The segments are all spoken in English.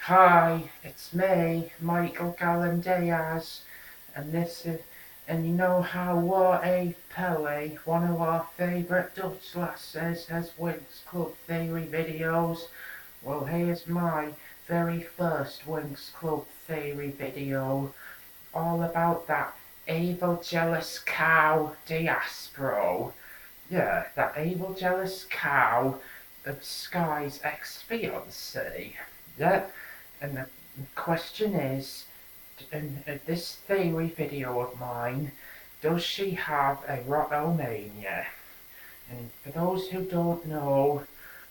Hi, it's me, Michael Gallen Diaz, and this is, and you know how what a Pele, one of our favourite Dutch lasses, has Winx Club Theory videos. Well, here's my very first Winx Club Theory video, all about that evil jealous cow, Diaspro. Yeah, that evil jealous cow of Sky's ex-fiancée. Yeah, and the question is, in this theory video of mine, does she have erotomania? And for those who don't know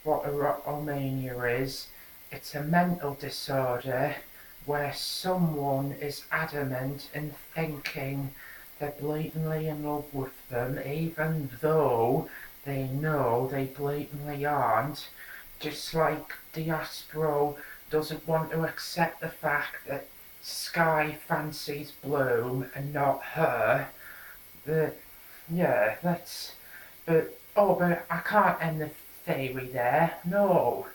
what erotomania is, it's a mental disorder where someone is adamant in thinking they're blatantly in love with them, even though they know they blatantly aren't. Just like Diaspro doesn't want to accept the fact that Sky fancies Bloom and not her. But yeah, that's but I can't end the theory there. No.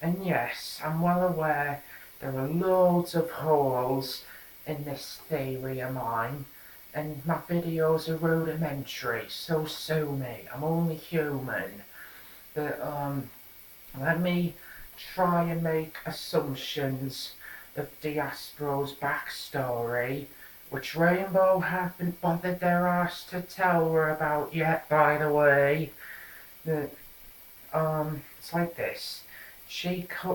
And yes, I'm well aware there are loads of holes in this theory of mine, and my videos are rudimentary, so sue me. I'm only human. But let me try and make assumptions of Diaspro's backstory, which Rainbow haven't bothered their arse to tell her about yet, by the way. That it's like this.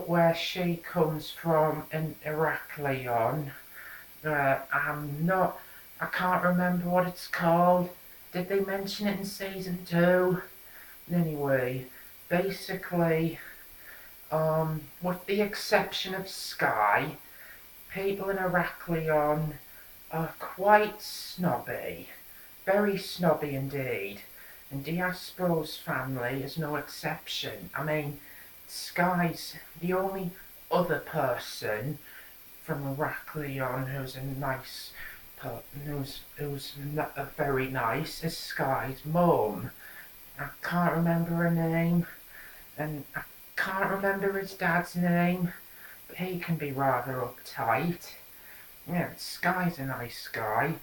Where she comes from in Heraklion. I can't remember what it's called. Did they mention it in season 2? Anyway, basically, with the exception of Sky, people in Heraklion are quite snobby. Very snobby indeed. And Diaspro's family is no exception. I mean, Sky's the only other person from Heraklion who's a nice, who's not very nice, is Sky's mum. I can't remember her name, and I can't remember his dad's name, but he can be rather uptight. Yeah, Sky's a nice guy.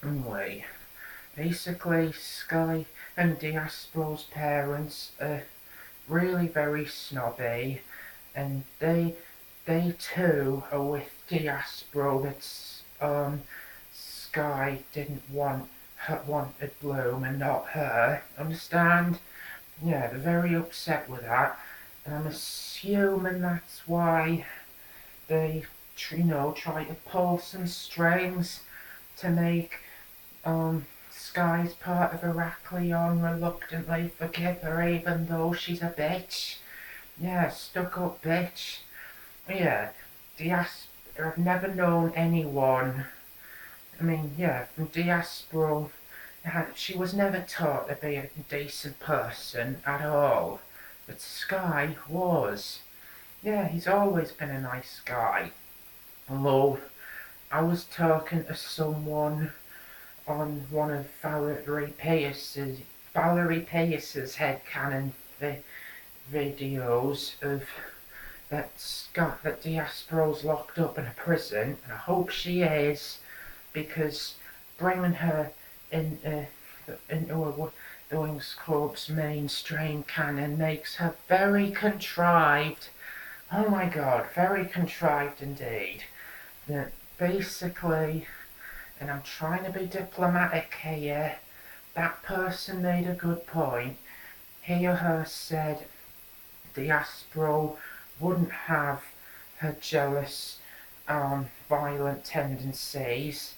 Anyway, basically, Sky and Diaspro's parents are really very snobby, and they too are with Diaspro that Sky didn't wanted Bloom and not her. Understand? Yeah, they're very upset with that, and I'm assuming that's why they try to pull some strings to make Sky's part of Heraklion reluctantly forgive her, even though she's a bitch. Yeah, stuck up bitch. Yeah, I've never known anyone. I mean, yeah, from Diaspro, she was never taught to be a decent person at all. But Sky was. Yeah, he's always been a nice guy. Although, I was talking to someone on one of Valerie Pace's headcanon videos of that Diaspro's locked up in a prison, and I hope she is, because bringing her into the Winx Club's mainstream canon makes her very contrived. Oh my god, very contrived indeed. That basically, and I'm trying to be diplomatic here, that person made a good point. He or her said Diaspro wouldn't have her jealous, violent tendencies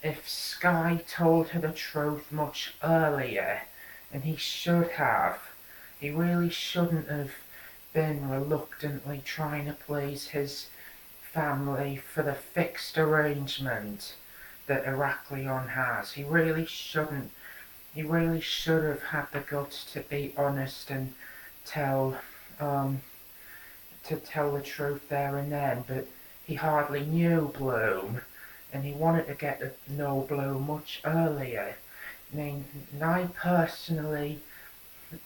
if Sky told her the truth much earlier, and he should have. He really shouldn't have been reluctantly trying to please his family for the fixed arrangement that Heraklion has. He really shouldn't. He really should have had the guts to be honest and tell the truth there and then, but he hardly knew Bloom, and he wanted to get to know Bloom much earlier. I mean, I personally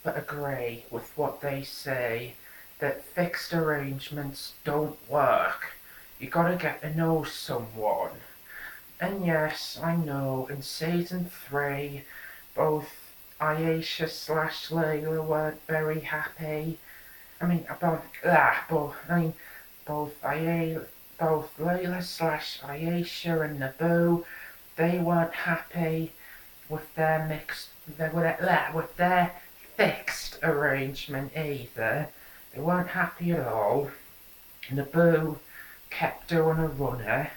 agree with what they say, that fixed arrangements don't work. You gotta get to know someone. And yes, I know in season 3, both Aisha slash Layla weren't very happy. I mean, both both Layla slash Aisha and Naboo, they weren't happy with their with their fixed arrangement either. They weren't happy at all. Naboo kept doing a runner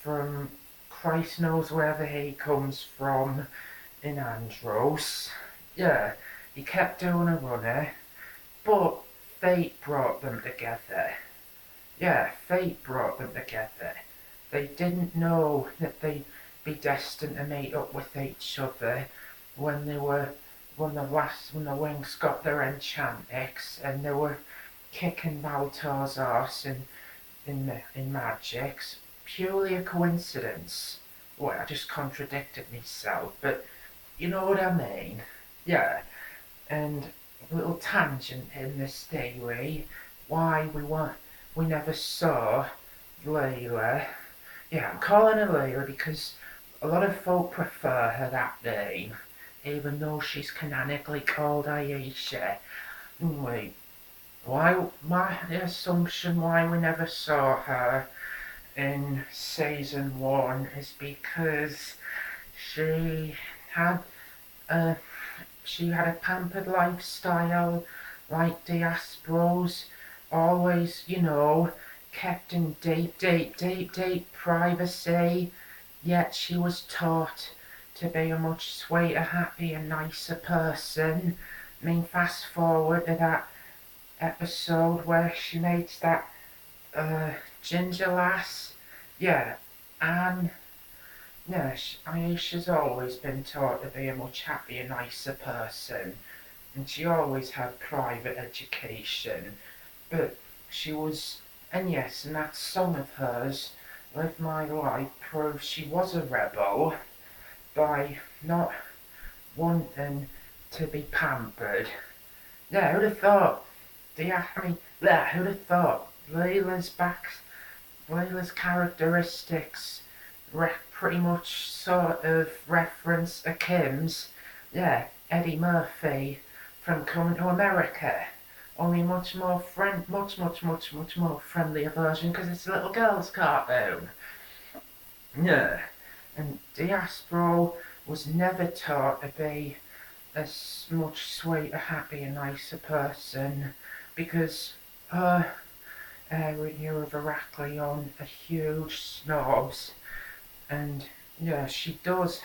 from Christ knows wherever he comes from in Andros. Yeah, he kept doing a runner, but fate brought them together. Yeah, fate brought them together. They didn't know that they'd be destined to meet up with each other when they were when the wings got their enchantix and they were kicking Baltar's arse in magics. Purely a coincidence. Well, I just contradicted myself, but you know what I mean. Yeah, and a little tangent in this theory, why we never saw Layla. Yeah, I'm calling her Layla because a lot of folk prefer her that name, even though she's canonically called Aisha. Wait, why my assumption why we never saw her in season 1 is because she had a a pampered lifestyle like Diaspro's, always, kept in deep privacy, yet she was taught to be a much sweeter, happier, nicer person. I mean, fast forward to that episode where she meets that ginger lass. Yeah, and yeah, Aisha's always been taught to be a much happier, nicer person, and she always had private education, but she was, and yes, and that song of hers, Live My Life, proves she was a rebel by not wanting to be pampered. Yeah, who'd have thought? Who'd have thought Layla's characteristics pretty much sort of reference a Kim's, yeah, Eddie Murphy from Coming to America. Only much more much more friendlier version because it's a little girl's cartoon. Yeah, and Diaspro was never taught to be a much sweeter, happier, nicer person because her area of Heraklion are huge snobs, and yeah, she does,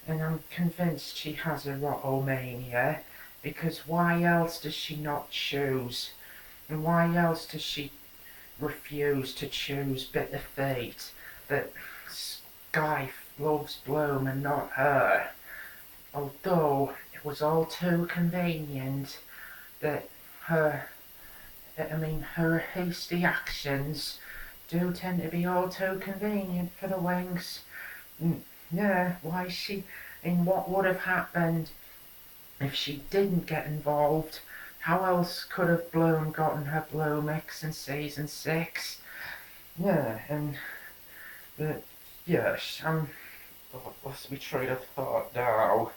and I'm convinced she has erotomania, because why else does she not choose? And why else does she refuse to choose bitter fate that Sky loves Bloom and not her? Although it was all too convenient that her hasty actions do tend to be all too convenient for the wings. Yeah, what would have happened if she didn't get involved? How else could have Bloom gotten her Bloom X in season 6? Yeah, and yes, lost me train of thought now.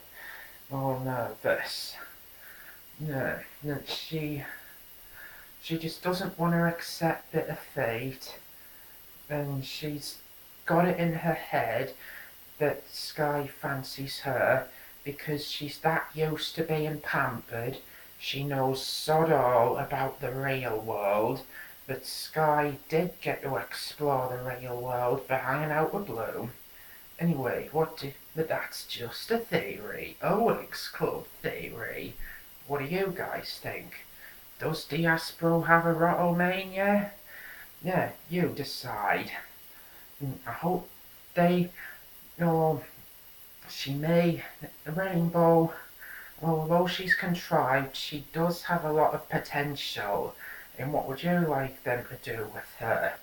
All nervous. Yeah, she just doesn't want to accept bitter fate, and she's got it in her head that Sky fancies her because she's that used to being pampered. She knows sod all about the real world, but Sky did get to explore the real world for hanging out with Bloom. Anyway, but that's just a theory, a Winx Club theory. What do you guys think? Does Diaspro have erotomania? Yeah, you decide. I hope they, she may, the Rainbow, although she's contrived, she does have a lot of potential. And what would you like them to do with her?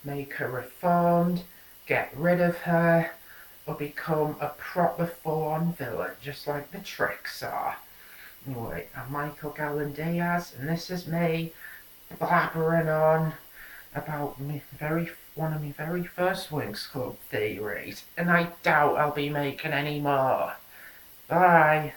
Make her reformed, get rid of her, or become a proper full-on villain, just like the Tricks are? Anyway, I'm Michael Gallen Diaz, and this is me blabbering on about one of my very first Winx Club theories, and I doubt I'll be making any more. Bye.